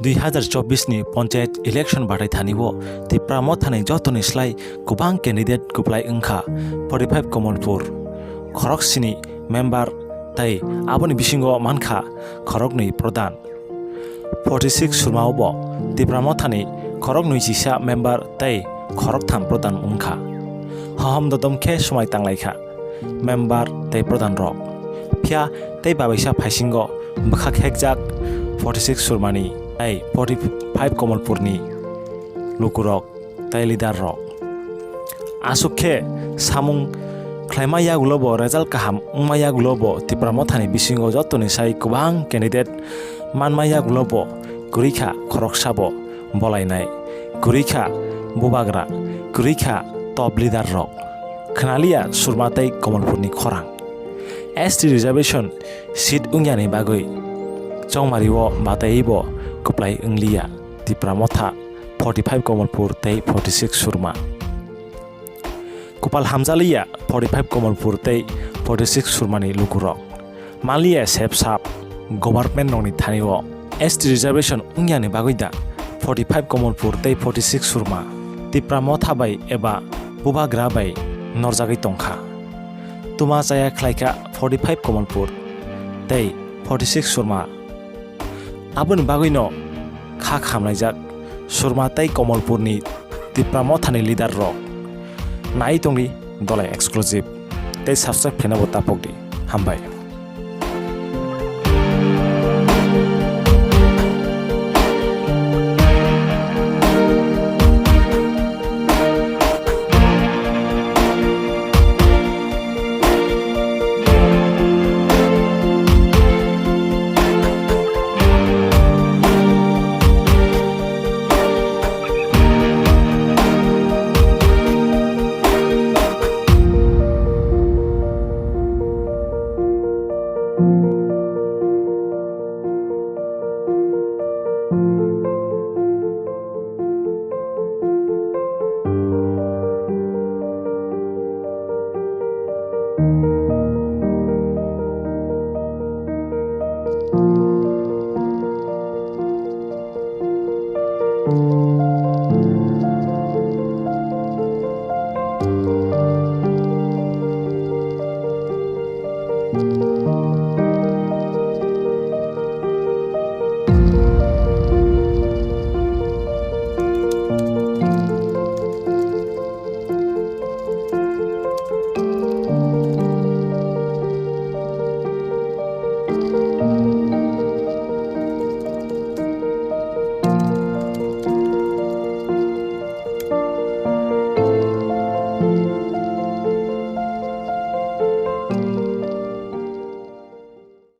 2024 ni panchayat election batai thanibo TIPRA Motha ni jotoni slai kubang candidate kuplai engkha 45 Kamalpur khorok sini member tai aboni bisingo mankha khorok ni pradhan 46 Surma obo TIPRA Motha ni khorok ni sisa member tai khorok tham pradhan engkha haham dodom khe somai tanglaikha member tai pradhan rok phia tai babaisa phaisingo bkhak khamjak 46 Surma ni tai 45 Kamalpur ni lukurok tai leader rok asukhe samung khlaimaya gulobo result kaham ungmaya gulobo TIPRA Motha ni bisingo jotoni sai kubang candidate manmaya gulobo kurikha khorok sabo bolainai kurikha Bubagra kurikha top leader rok khnaliya Surma tai Kamalpur ni khorang ST reservation seat ungyani bagoi chongmariwo bataibo kuplai ungliya TIPRA Motha 45 Kamalpur tei 46 Surma kupal hamjaliya 45 Kamalpur tei 46 Surma ni lukurok maliya sepsap government noni thaniwo ST reservation ungyani bagoida 45 Kamalpur tei 46 Surma TIPRA Motha bai eba Bubagra bai norjagai tongkha tuma jaya khlaika 45 Kamalpur tei 46 Surma aboni bagoino kha khamlaijak Surma tei Kamalpur ni TIPRA Motha ni leader rok nai tongri dolai exclusive tei subscribe phenabo tapokdi hambai